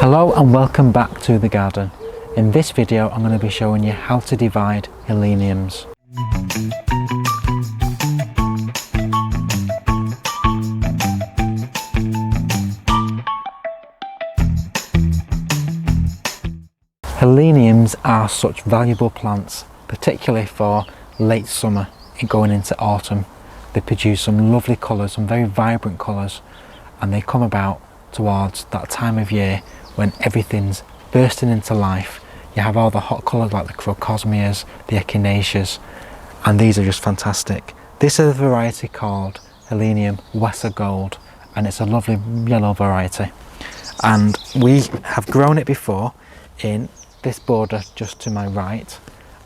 Hello and welcome back to the garden. In this video I'm going to be showing you how to divide heleniums. Heleniums are such valuable plants, particularly for late summer and going into autumn. They produce some lovely colours, some very vibrant colours, and they come about towards that time of year when everything's bursting into life. You have all the hot colours like the crocosmias, the echinaceas, and these are just fantastic. This is a variety called Helenium Westergold, and it's a lovely yellow variety. And we have grown it before in this border just to my right,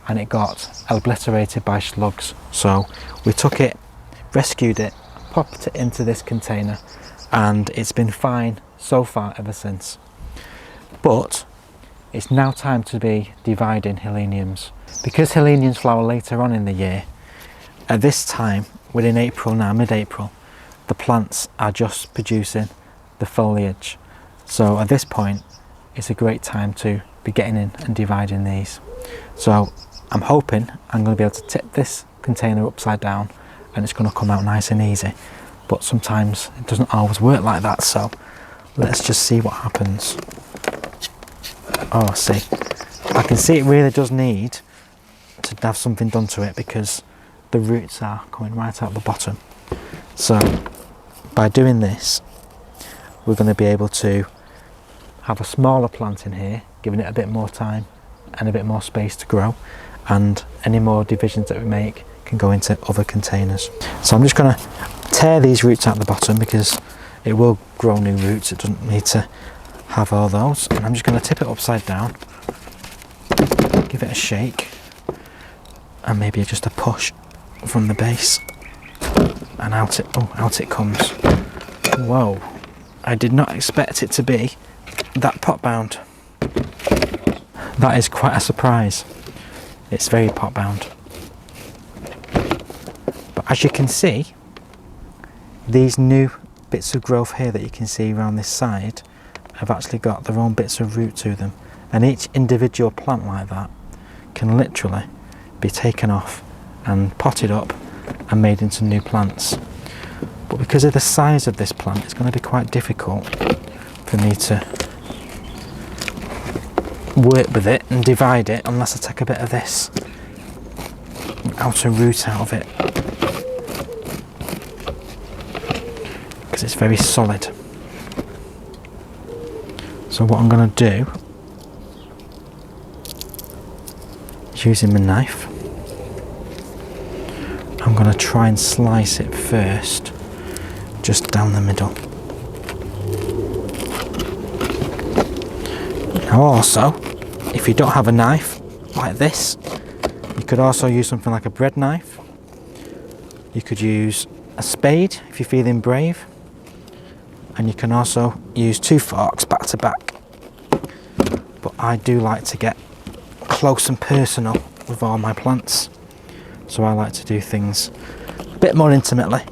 and it got obliterated by slugs. So we took it, rescued it, popped it into this container, and it's been fine so far ever since. But it's now time to be dividing heleniums. Because heleniums flower later on in the year, at this time, within April now, mid-April, the plants are just producing the foliage. So at this point, it's a great time to be getting in and dividing these. So I'm hoping I'm going to be able to tip this container upside down and it's going to come out nice and easy. But sometimes it doesn't always work like that, so let's just see what happens. Oh, see, I can see it really does need to have something done to it because the roots are coming right out the bottom. So by doing this, we're going to be able to have a smaller plant in here, giving it a bit more time and a bit more space to grow, and any more divisions that we make can go into other containers. So I'm just going to tear these roots out the bottom because it will grow new roots. It doesn't need to have all those, and I'm just going to tip it upside down, give it a shake, and maybe just a push from the base, and out it comes. Whoa, I did not expect it to be that pot bound. That is quite a surprise. It's very pot bound. But as you can see, these new bits of growth here that you can see around this side have actually got their own bits of root to them, and each individual plant like that can literally be taken off and potted up and made into new plants. But because of the size of this plant, it's going to be quite difficult for me to work with it and divide it unless I take a bit of this outer root out of it, because it's very solid. So what I'm going to do is, using my knife, I'm going to try and slice it first, just down the middle. Now also, if you don't have a knife like this, you could also use something like a bread knife. You could use a spade if you're feeling brave. And you can also use two forks back to back. But I do like to get close and personal with all my plants, so I like to do things a bit more intimately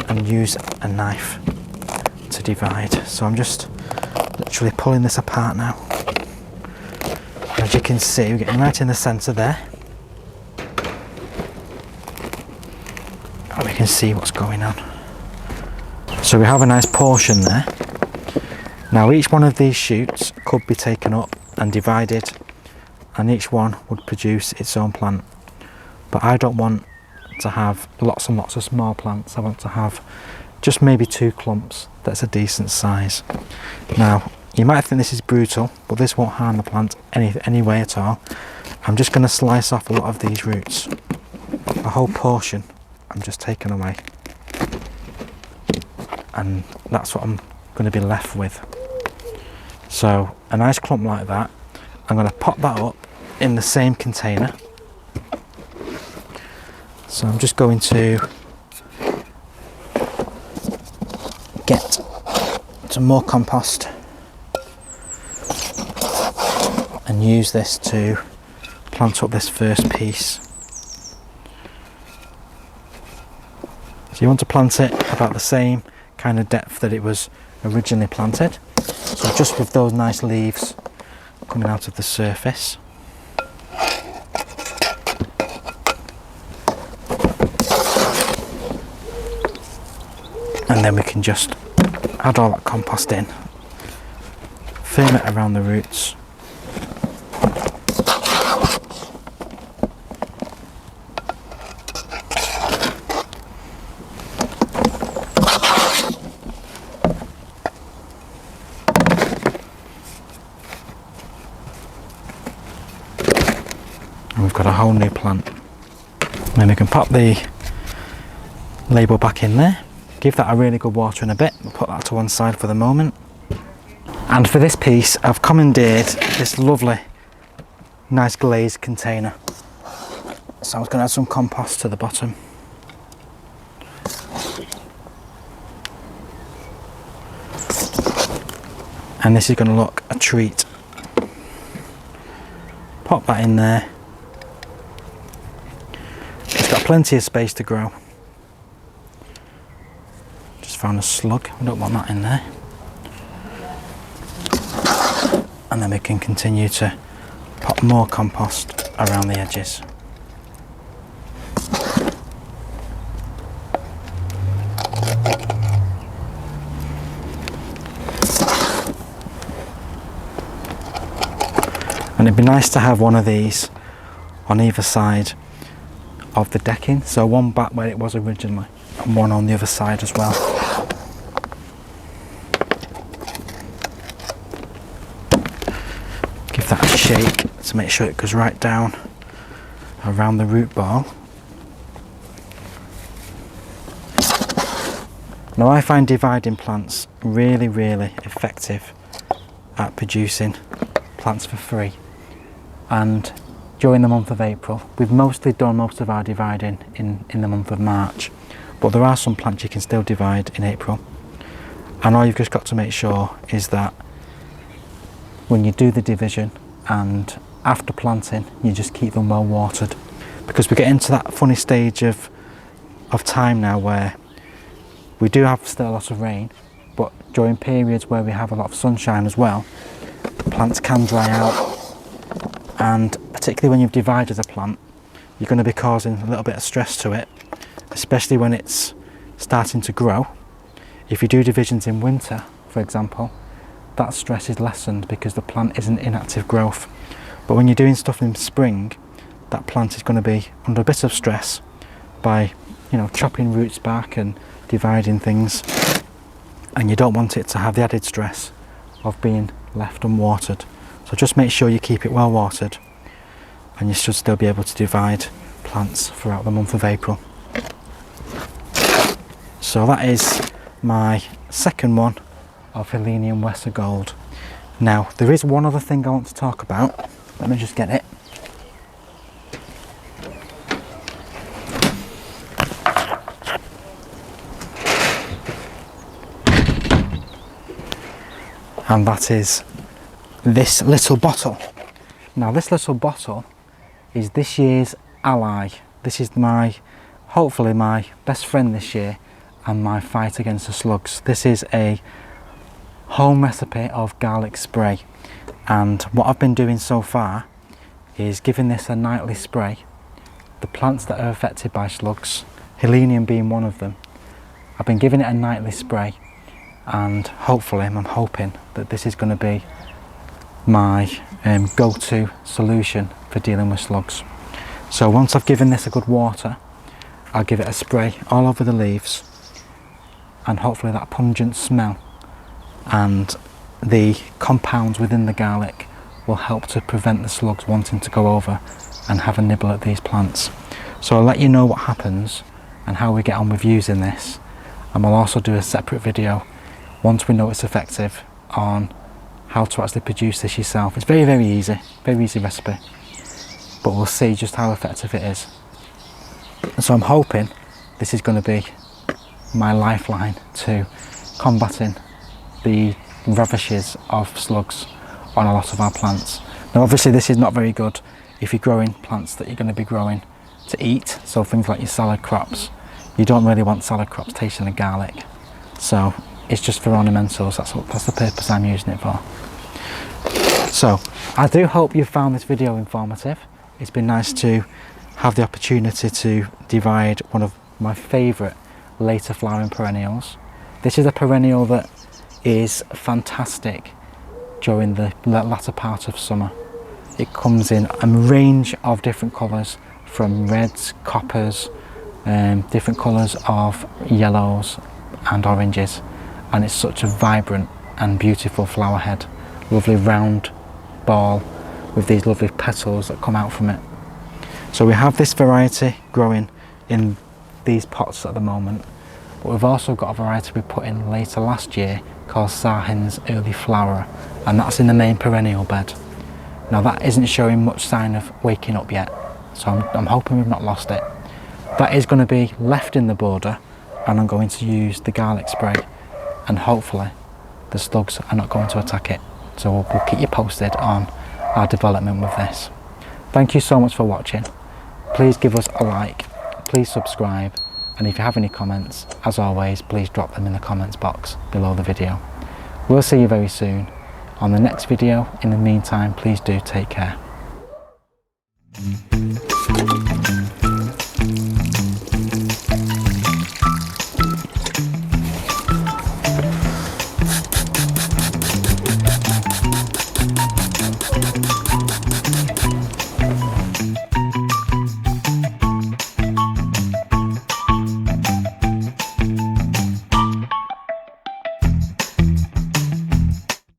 and use a knife to divide. So I'm just literally pulling this apart now. As you can see, we're getting right in the centre there, and we can see what's going on. So we have a nice portion there. Now each one of these shoots could be taken up and divided, and each one would produce its own plant. But I don't want to have lots and lots of small plants. I want to have just maybe 2 clumps that's a decent size. Now you might think this is brutal, but this won't harm the plant any way at all. I'm just going to slice off a lot of these roots. A whole portion I'm just taking away, and that's what I'm going to be left with. So a nice clump like that, I'm going to pop that up in the same container. So I'm just going to get some more compost and use this to plant up this first piece. So you want to plant it about the same kind of depth that it was originally planted. So just with those nice leaves coming out of the surface. And then we can just add all that compost in, firm it around the roots. And we've got a whole new plant. Then we can pop the label back in there. Give that a really good water in a bit. We'll put that to one side for the moment. And for this piece, I've commandeered this lovely, nice glazed container. So I'm just going to add some compost to the bottom. And this is going to look a treat. Pop that in there. It's got plenty of space to grow. Found a slug, we don't want that in there. And then we can continue to pop more compost around the edges. And it'd be nice to have one of these on either side of the decking, so one back where it was originally and one on the other side as well. Give that a shake to make sure it goes right down around the root ball. Now I find dividing plants really effective at producing plants for free, and during the month of April we've mostly done most of our dividing in the month of March, but there are some plants you can still divide in April, and all you've just got to make sure is that when you do the division and after planting you just keep them well watered, because we get into that funny stage of time now where we do have still a lot of rain, but during periods where we have a lot of sunshine as well, plants can dry out, and particularly when you've divided a plant you're going to be causing a little bit of stress to it, especially when it's starting to grow. If you do divisions in winter, for example, that stress is lessened because the plant isn't in active growth. But when you're doing stuff in spring, that plant is going to be under a bit of stress by, you know, chopping roots back and dividing things, and you don't want it to have the added stress of being left unwatered. So just make sure you keep it well watered, and you should still be able to divide plants throughout the month of April. So that is my second one of Helenium Westergold. Now there is one other thing I want to talk about. Let me just get it. And that is this little bottle. Now this little bottle is this year's ally. This is hopefully my best friend this year and my fight against the slugs. This is a home recipe of garlic spray, and what I've been doing so far is giving this a nightly spray. The plants that are affected by slugs, Helenium being one of them, I've been giving it a nightly spray, and hopefully I'm hoping that this is going to be my go-to solution for dealing with slugs. So once I've given this a good water, I'll give it a spray all over the leaves, and hopefully that pungent smell and the compounds within the garlic will help to prevent the slugs wanting to go over and have a nibble at these plants. So I'll let you know what happens and how we get on with using this, and we'll also do a separate video once we know it's effective on how to actually produce this yourself. It's very easy recipe, but we'll see just how effective it is. And so I'm hoping this is going to be my lifeline to combating the ravages of slugs on a lot of our plants. Now obviously this is not very good if you're growing plants that you're going to be growing to eat, so things like your salad crops. You don't really want salad crops tasting of garlic, so is just for ornamentals. That's the purpose I'm using it for. So I do hope you found this video informative. It's been nice to have the opportunity to divide one of my favourite later flowering perennials. This is a perennial that is fantastic during the latter part of summer. It comes in a range of different colours, from reds, coppers, different colours of yellows and oranges, and it's such a vibrant and beautiful flower head. Lovely round ball with these lovely petals that come out from it. So we have this variety growing in these pots at the moment, but we've also got a variety we put in later last year called Sahin's Early Flower, and that's in the main perennial bed. Now that isn't showing much sign of waking up yet, so I'm hoping we've not lost it. That is going to be left in the border, and I'm going to use the garlic spray, and hopefully the slugs are not going to attack it. So we'll keep you posted on our development with this. Thank you so much for watching. Please give us a like, please subscribe, and if you have any comments, as always, please drop them in the comments box below the video. We'll see you very soon on the next video. In the meantime, please do take care.